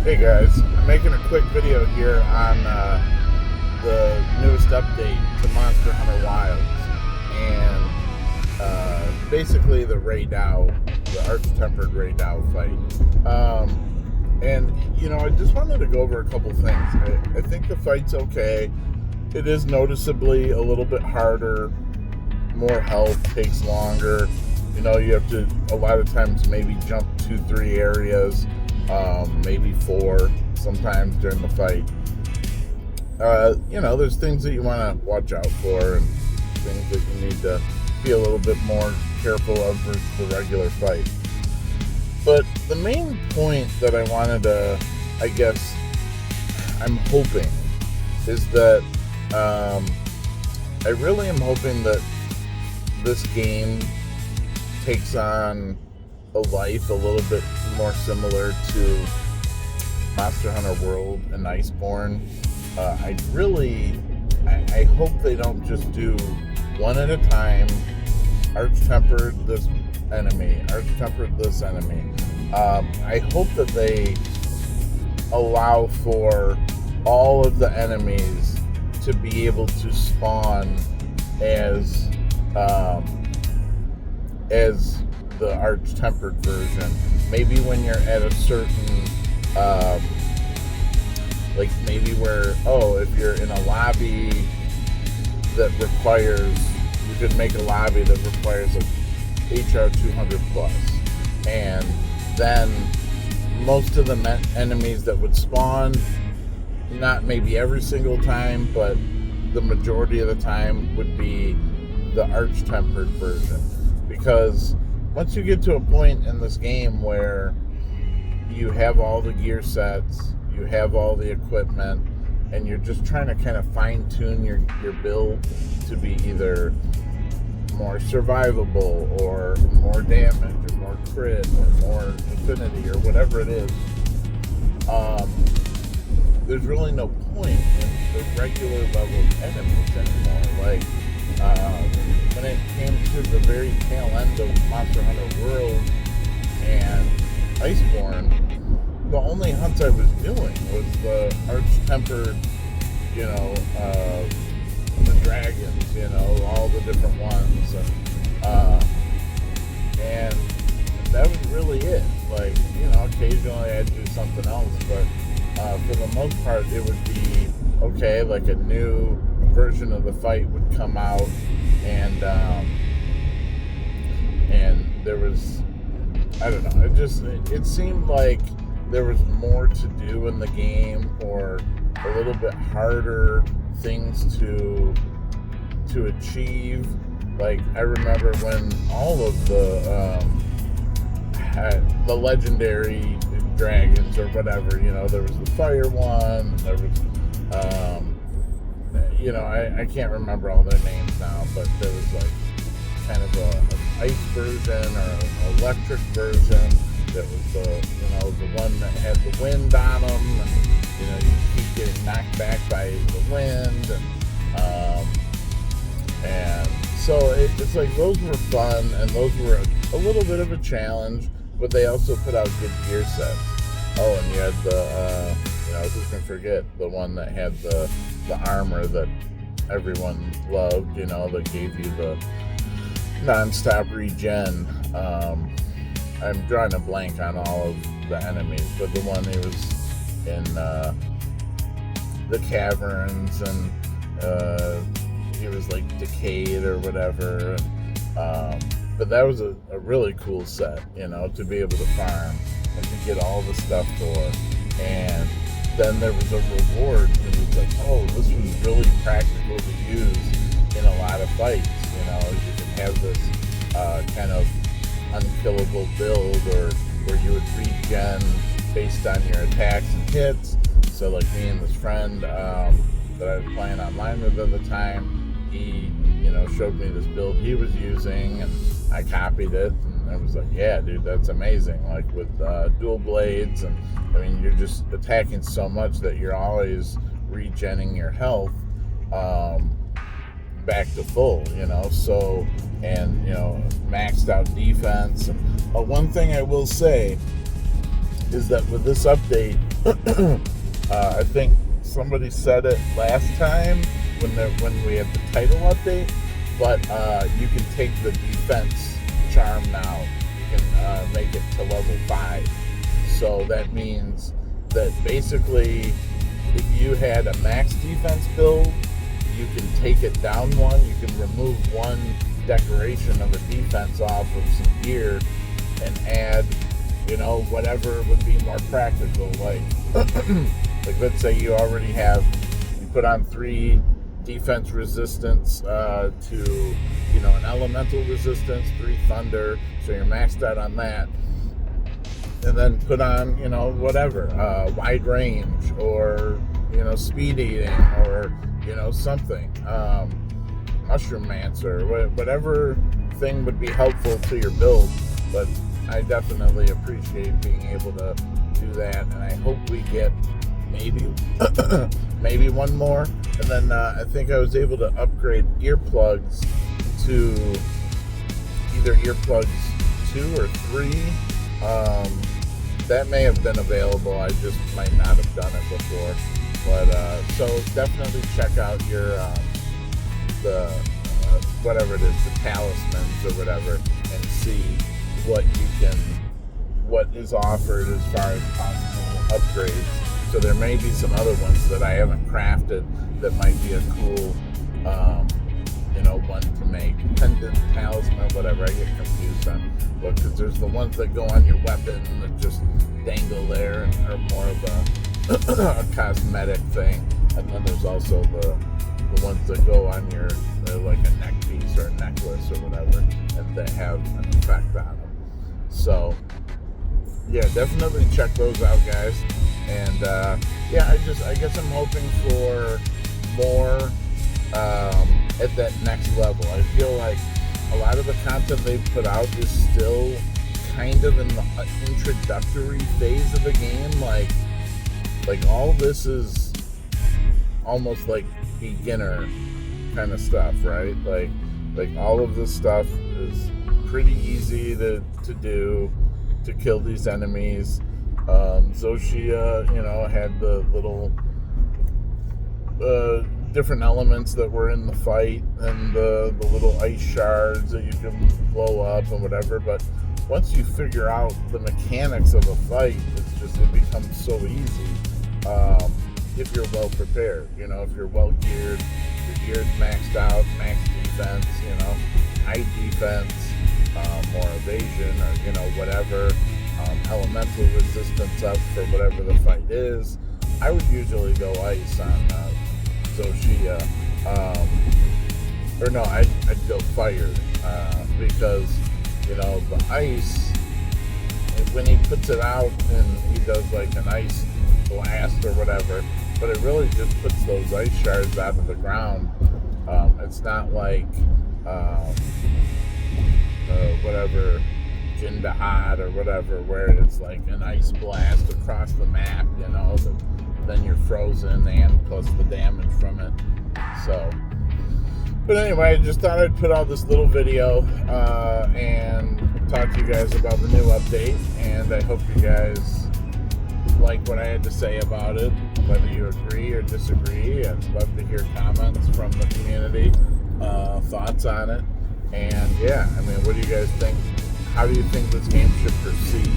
Hey guys, I'm making a quick video here on the newest update to Monster Hunter Wilds, and basically the the Arch-Tempered Raydao fight. And I just wanted to go over a couple things. I think the fight's okay. It is noticeably a little bit harder, more health, takes longer. You have to a lot of times maybe jump 2-3 areas. Maybe 4 sometimes during the fight. There's things that you want to watch out for and things that you need to be a little bit more careful of versus the regular fight. But the main point that I wanted to, I'm hoping, is that I really am hoping that this game takes on a life a little bit more similar to Monster Hunter World and Iceborne. I hope they don't just do one at a time, Arch-Tempered this enemy, Arch-Tempered this enemy. I hope that they allow for all of the enemies to be able to spawn as the Arch-Tempered version. Maybe when you're at a certain maybe where if you're in a lobby that requires, you could make a lobby that requires a HR 200 plus, and then most of the enemies that would spawn, not maybe every single time, but the majority of the time, would be the Arch-Tempered version. Because once you get to a point in this game where you have all the gear sets, you have all the equipment, and you're just trying to kind of fine-tune your build to be either more survivable or more damage or more crit or more affinity or whatever it is, there's really no point in the regular level enemies anymore. When it came to the very tail end of Monster Hunter World and Iceborne, the only hunts I was doing was the Arch-Tempered, the dragons, all the different ones, and that was really it. Occasionally I'd do something else, but for the most part it would be a new version of the fight would come out, and there was, I don't know, it seemed like there was more to do in the game, or a little bit harder things to achieve. I remember when all of the legendary dragons or whatever, there was the fire one, there was I can't remember all their names now, but there was kind of an ice version or an electric version that was the one that had the wind on them, and you keep getting knocked back by the wind, and so it's those were fun, and those were a little bit of a challenge, but they also put out good gear sets. Oh, and you had the I was just gonna forget the one that had the armor that everyone loved, that gave you the non-stop regen. I'm drawing a blank on all of the enemies, but the one that was in the caverns, and he was decayed or whatever. But that was a really cool set, to be able to farm and to get all the stuff for. And then there was a reward that was this was really practical to use in a lot of fights. You can have this kind of unkillable build, or where you would regen based on your attacks and hits. So me and this friend that I was playing online with at the time, he showed me this build he was using, and I copied it, and I was yeah dude, that's amazing, with dual blades, and you're just attacking so much that you're always regenning your health back to full, so, and maxed out defense. And one thing I will say is that with this update, I think somebody said it last time when we had the title update, but you can take the defense charm now. You can make it to level 5. So that means that basically, if you had a max defense build, you can take it down one. You can remove one decoration of a defense off of some gear and add, whatever would be more practical. Like, let's say you put on 3 defense resistance to, an elemental resistance, 3 thunder, so you're maxed out on that. And then put on, whatever, wide range or, speed eating or, something, mushroom mancer, whatever thing would be helpful to your build. But I definitely appreciate being able to do that, and I hope we get maybe one more. And then I think I was able to upgrade earplugs to either earplugs 2 or 3. That may have been available. I just might not have done it before. But so definitely check out your the whatever it is, the talismans or whatever, and see what is offered as far as possible upgrades. So there may be some other ones that I haven't crafted that might be a cool one to make. Pendant, talisman, whatever. I get confused on because there's the ones that go on your weapon that just dangle there and are more of a cosmetic thing, and then there's also the ones that go on your like a neck piece or a necklace or whatever, and they have an effect on them. So yeah, definitely check those out, guys. And I guess I'm hoping for more at that next level. I feel like a lot of the content they've put out is still kind of in the introductory phase of the game. Like all this is almost like beginner kind of stuff, right? Like all of this stuff is pretty easy to do, to kill these enemies. Zoshia, had the little different elements that were in the fight, and the little ice shards that you can blow up and whatever. But once you figure out the mechanics of a fight, it becomes so easy if you're well prepared. If you're well geared, your gear's maxed out, max defense, high defense, more evasion, or whatever, elemental resistance up for whatever the fight is. I would usually go ice on Zoshia, or no, I'd go fire, because the ice, when he puts it out and he does like an ice blast or whatever, but it really just puts those ice shards out of the ground. It's not like whatever Jindahad or whatever, where it's like an ice blast across the map, then you're frozen and plus the damage from it. So, but anyway, I just thought I'd put out this little video and talk to you guys about the new update, and I hope you guys like what I had to say about it, whether you agree or disagree. I'd love to hear comments from the community, thoughts on it. And yeah, what do you guys think? How do you think this game should proceed?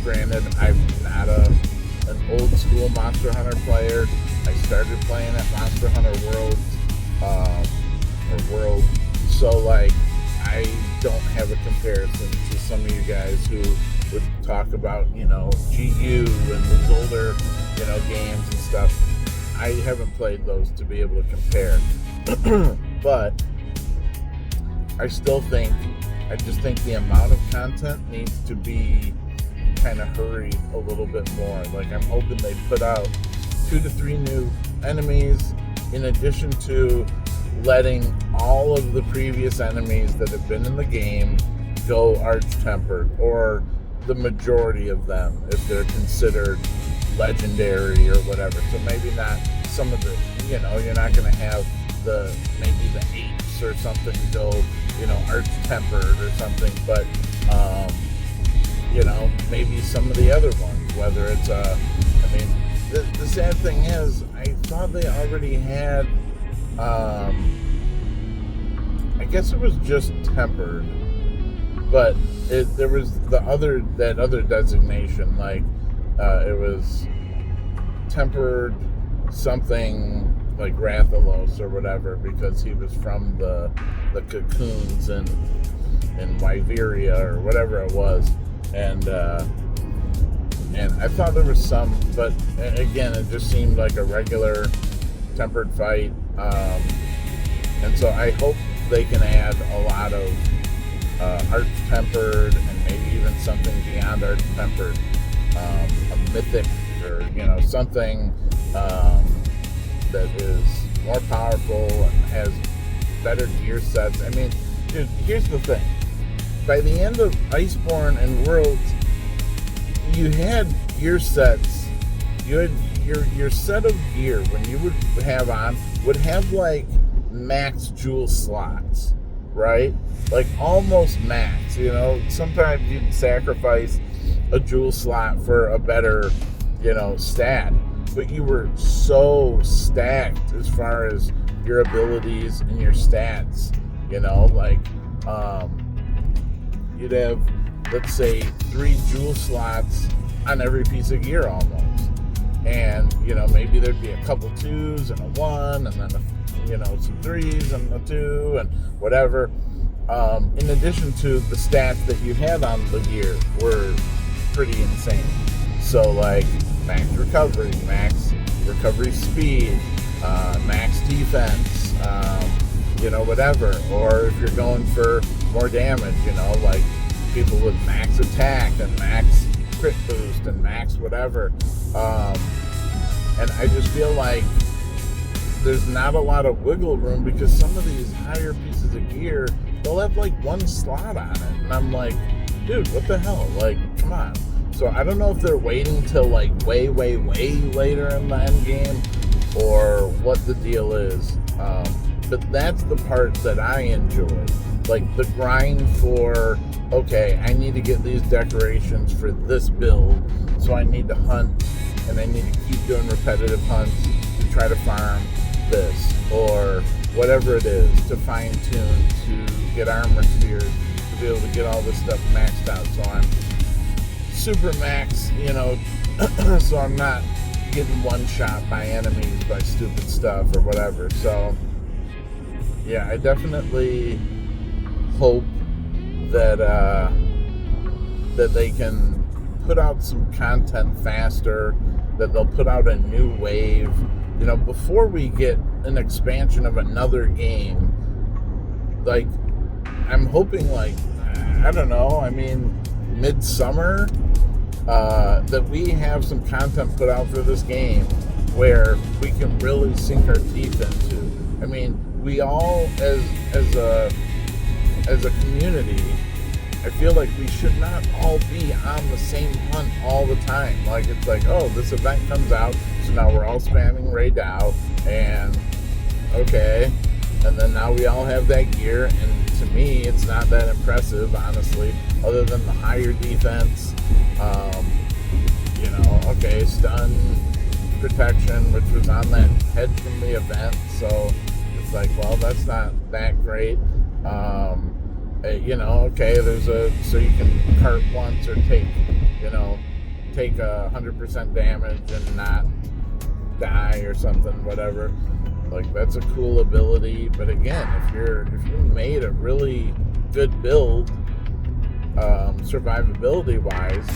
Granted, I'm not an old school Monster Hunter player. I started playing at Monster Hunter World, so I don't have a comparison to some of you guys who would talk about, GU and these older, games and stuff. I haven't played those to be able to compare. But I just think the amount of content needs to be kind of hurried a little bit more. I'm hoping they put out 2 to 3 new enemies, in addition to letting all of the previous enemies that have been in the game go arch-tempered, or the majority of them, if they're considered legendary or whatever. So maybe not some of the, you're not going to have maybe the apes or something go, arch-tempered or something, but maybe some of the other ones, whether it's, the sad thing is, I thought they already had, I guess it was just tempered, but there was that other designation, like, it was tempered something like Rathalos or whatever, because he was from the cocoons in Wyveria or whatever it was, and I thought there was some, but again, it just seemed like a regular tempered fight, and so I hope they can add a lot of arch tempered and maybe even something beyond arch tempered, a mythic or something that is more powerful and has better gear sets. I mean, dude, here's the thing. By the end of Iceborne and Worlds, you had gear sets. You had your set of gear when you would have on would have like max jewel slots, right? Like almost max. Sometimes you'd sacrifice a jewel slot for a better, stat. But you were so stacked as far as your abilities and your stats, you'd have, let's say, 3 jewel slots on every piece of gear almost. And, maybe there'd be a couple 2s and a 1, and then, some 3s and a 2 and whatever. In addition to the stats that you had on the gear were pretty insane. So, like, max recovery speed, max defense, whatever. Or if you're going for more damage, like people with max attack and max crit boost and max whatever. And I just feel like there's not a lot of wiggle room, because some of these higher pieces of gear, they'll have like 1 slot on it. And I'm like, dude, what the hell? Like, come on. So I don't know if they're waiting till like way, way, way later in the end game or what the deal is. But that's the part that I enjoy. Like the grind for, okay, I need to get these decorations for this build, so I need to hunt, and I need to keep doing repetitive hunts to try to farm this, or whatever it is, to fine tune, to get armor spheres, to be able to get all this stuff maxed out. So I'm super max, so I'm not getting one shot by enemies by stupid stuff or whatever. So yeah, I definitely hope that that they can put out some content faster, that they'll put out a new wave, before we get an expansion of another game. Like, I'm hoping, like, I don't know, midsummer, that we have some content put out for this game where we can really sink our teeth into. We all, as a community, I feel like we should not all be on the same hunt all the time. Like, it's like, oh, this event comes out, so now we're all spamming Ray Dow, and okay, and then now we all have that gear, and to me, it's not that impressive, honestly, other than the higher defense, okay, stun protection, which was on that head from the event, so it's like, well, that's not that great. Okay, so you can cart once or take 100% damage and not die or something, whatever. Like, that's a cool ability. But again, if you made a really good build, survivability wise,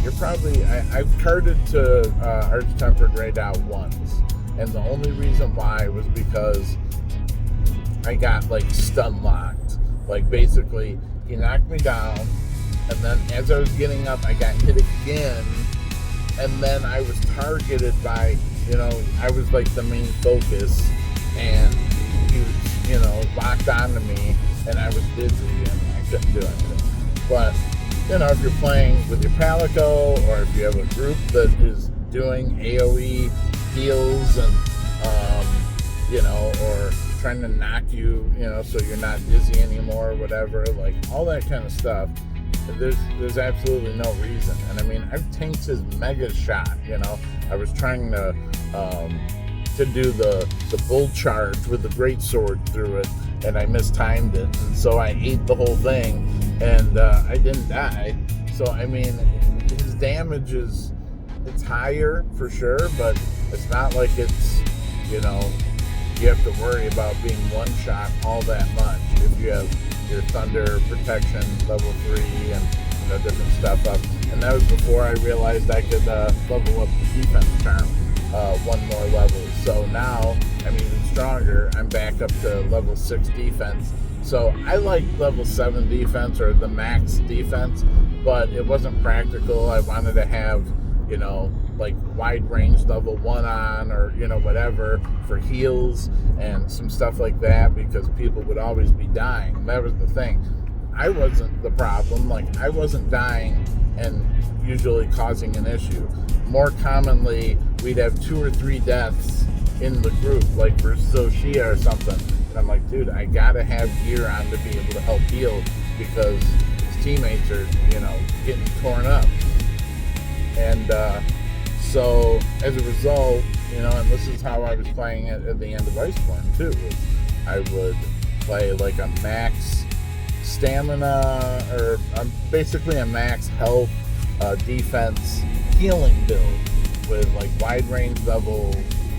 you're probably, I've carted to Arch Tempered Raid out once, and the only reason why was because I got like stun locked. Like, basically, he knocked me down, and then as I was getting up, I got hit again, and then I was targeted by, I was like the main focus, and he was, locked onto me, and I was dizzy, and I couldn't do anything. But, if you're playing with your Palico, or if you have a group that is doing AoE heals, and, or trying to knock you, so you're not dizzy anymore or whatever, like all that kind of stuff, there's absolutely no reason. And I mean, I've tanked his mega shot. I was trying to do the bull charge with the great sword through it, and I mistimed it, and so I ate the whole thing, and I didn't die. So I mean, his damage it's higher for sure, but it's not like it's you have to worry about being one shot all that much if you have your thunder protection level 3 and different stuff up. And that was before I realized I could level up the defense charm one more level. So now I'm even stronger. I'm back up to level 6 defense. So I like level 7 defense, or the max defense, but it wasn't practical. I wanted to have like wide range level 1 on, or whatever for heals and some stuff like that, because people would always be dying. That was the thing. I wasn't the problem. Like, I wasn't dying and usually causing an issue. More commonly, we'd have 2 or 3 deaths in the group, like for Soshia or something, and I'm like, dude, I gotta have gear on to be able to help heal, because his teammates are getting torn up. And so as a result, and this is how I was playing it at the end of Iceborne too, was I would play like a max stamina, or basically a max health defense healing build with like wide range level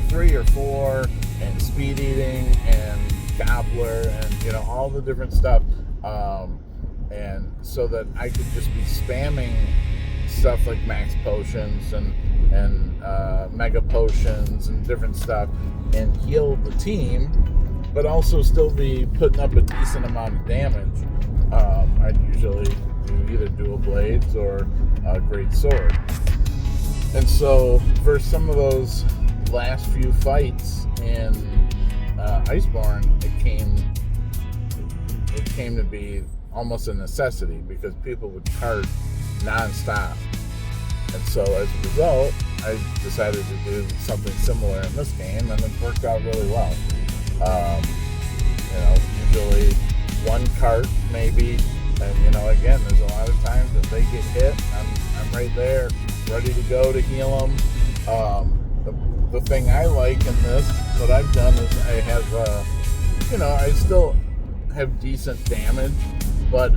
3 or 4 and speed eating and gobbler and all the different stuff, and so that I could just be spamming stuff like max potions and mega potions and different stuff, and heal the team, but also still be putting up a decent amount of damage. I'd usually do either dual blades or a great sword. And so for some of those last few fights in Iceborne, it came to be almost a necessity, because people would charge non-stop. And so as a result, I decided to do something similar in this game, and it worked out really well. Usually one cart maybe, and again, there's a lot of times if they get hit, I'm right there, ready to go to heal them. The thing I like in this, what I've done is I have, I still have decent damage, but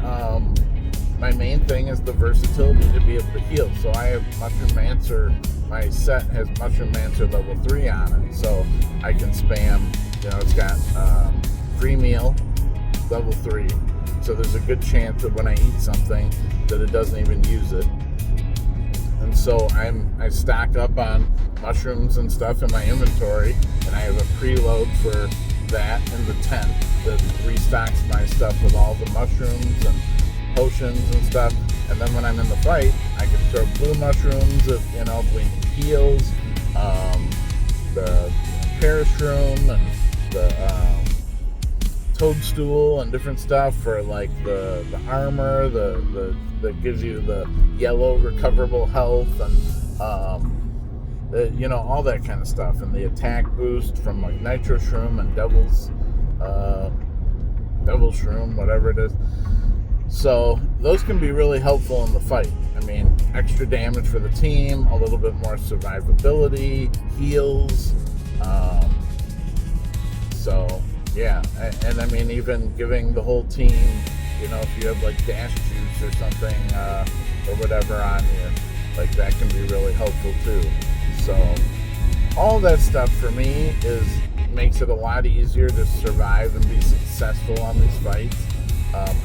my main thing is the versatility to be able to heal. So I have Mushroom-mancer. My set has Mushroom-mancer level 3 on it, so I can spam. It's got free meal level 3, so there's a good chance that when I eat something that it doesn't even use it. And so I stock up on mushrooms and stuff in my inventory, and I have a preload for that in the tent that restocks my stuff with all the mushrooms and potions and stuff. And then when I'm in the fight, I can throw blue mushrooms if we need heals, the parashroom and the toadstool and different stuff for like the armor, that gives you the yellow recoverable health, and all that kind of stuff, and the attack boost from like nitro shroom and devil's shroom, whatever it is. So those can be really helpful in the fight. I mean, extra damage for the team, a little bit more survivability, heals. So yeah, and I mean, even giving the whole team, if you have like dash juice or something or whatever on you, like that can be really helpful too. So all that stuff for me makes it a lot easier to survive and be successful on these fights.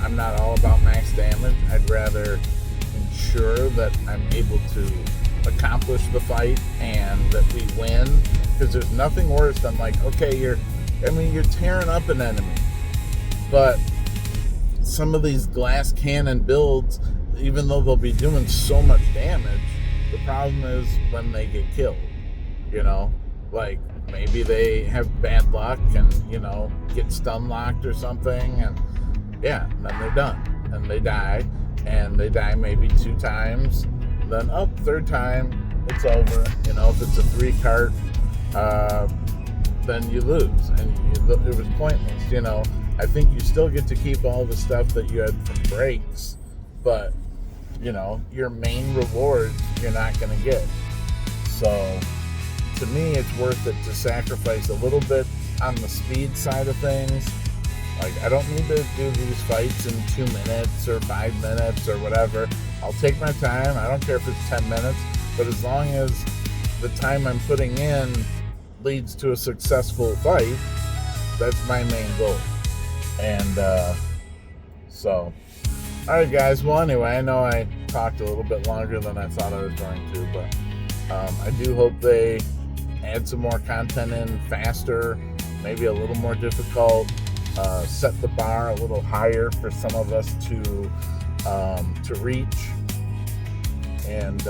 I'm not all about max damage. I'd rather ensure that I'm able to accomplish the fight and that we win, because there's nothing worse than like, okay, you're tearing up an enemy, but some of these glass cannon builds, even though they'll be doing so much damage, the problem is when they get killed. Like maybe they have bad luck and get stun locked or something, and yeah, and then they're done and they die maybe 2 times, then third time it's over. If it's a 3 cart, then you lose, and it was pointless. I think you still get to keep all the stuff that you had from breaks, but your main rewards you're not going to get. So to me, it's worth it to sacrifice a little bit on the speed side of things. Like, I don't need to do these fights in 2 minutes or 5 minutes or whatever. I'll take my time. I don't care if it's 10 minutes, but as long as the time I'm putting in leads to a successful fight, that's my main goal. And so, all right, guys. Well, anyway, I know I talked a little bit longer than I thought I was going to, but I do hope they add some more content in faster, maybe a little more difficult, set the bar a little higher for some of us to reach. And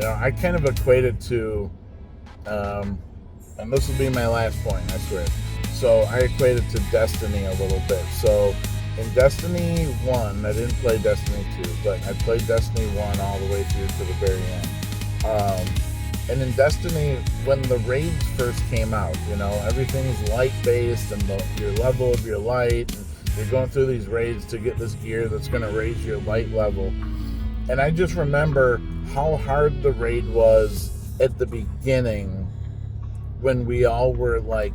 I kind of equate it to, and this will be my last point, I swear. So I equate it to Destiny a little bit. So in Destiny 1, I didn't play Destiny 2, but I played Destiny 1 all the way through to the very end. And in Destiny, when the raids first came out, everything's light-based and your level of your light, and you're going through these raids to get this gear that's going to raise your light level. And I just remember how hard the raid was at the beginning when we all were, like,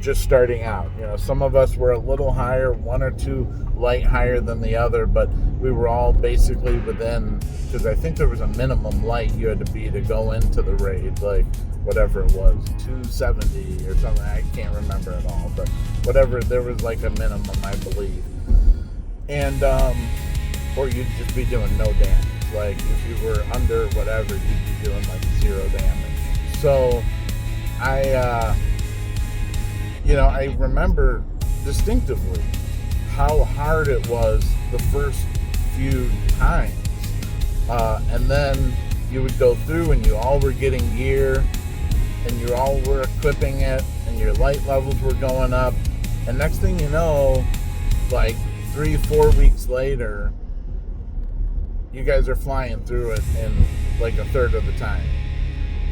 just starting out. Some of us were a little higher, 1 or 2 light higher than the other, but we were all basically within, because I think there was a minimum light you had to be to go into the raid, like whatever it was, 270 or something. I can't remember at all, but whatever, there was like a minimum, I believe. And or you'd just be doing no damage. Like if you were under whatever, you'd be doing like 0 damage. So I remember distinctively how hard it was the first few times. And then you would go through and you all were getting gear and you all were equipping it and your light levels were going up. And next thing you know, like 3-4 weeks later, you guys are flying through it in like a third of the time.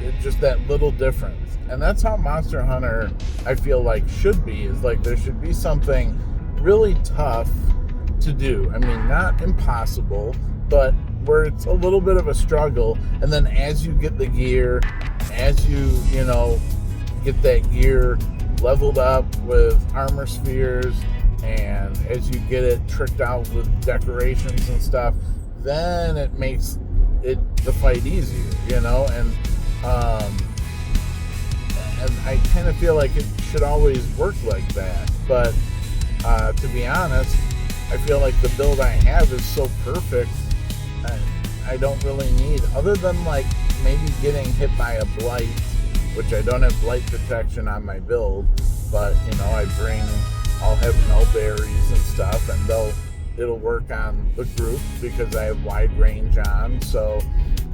It's just that little difference. And that's how Monster Hunter, I feel like, should be. Is like there should be something really tough to do. I mean, not impossible, but where it's a little bit of a struggle. And then as you get the gear, as you get that gear leveled up with armor spheres, and as you get it tricked out with decorations and stuff, then it makes the fight easier, and I kind of feel like it should always work like that. But to be honest, I feel like the build I have is so perfect, I don't really need, other than like maybe getting hit by a blight, which I don't have blight protection on my build, but I'll have Melberries and stuff, and it'll work on the group because I have wide range on. So,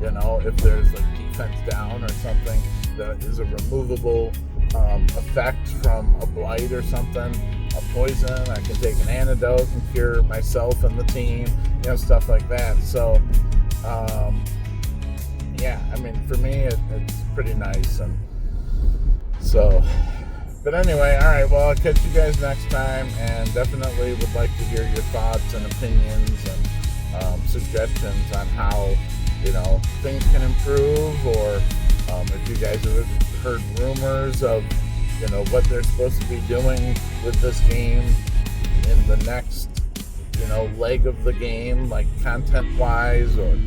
if there's like defense down or something that is a removable effect from a blight or something, a poison, I can take an antidote and cure myself and the team, stuff like that. So, for me, it's pretty nice. And so, but anyway, all right, well, I'll catch you guys next time, and definitely would like to hear your thoughts and opinions and suggestions on how, things can improve, or if you guys have heard rumors of, what they're supposed to be doing with this game in the next, leg of the game, like content-wise, or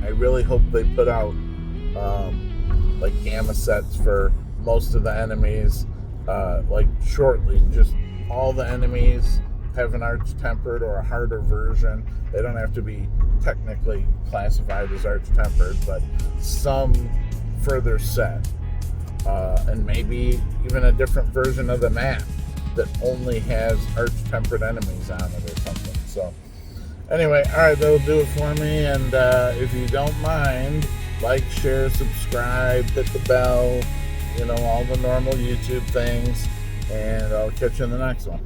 I really hope they put out, like gamma sets for most of the enemies, like shortly. Just all the enemies have an arch-tempered or a harder version. They don't have to be technically classified as arch-tempered, but some further set. And maybe even a different version of the map that only has arch-tempered enemies on it or something. So anyway, all right, that'll do it for me. And if you don't mind, like, share, subscribe, hit the bell, all the normal YouTube things. And I'll catch you in the next one.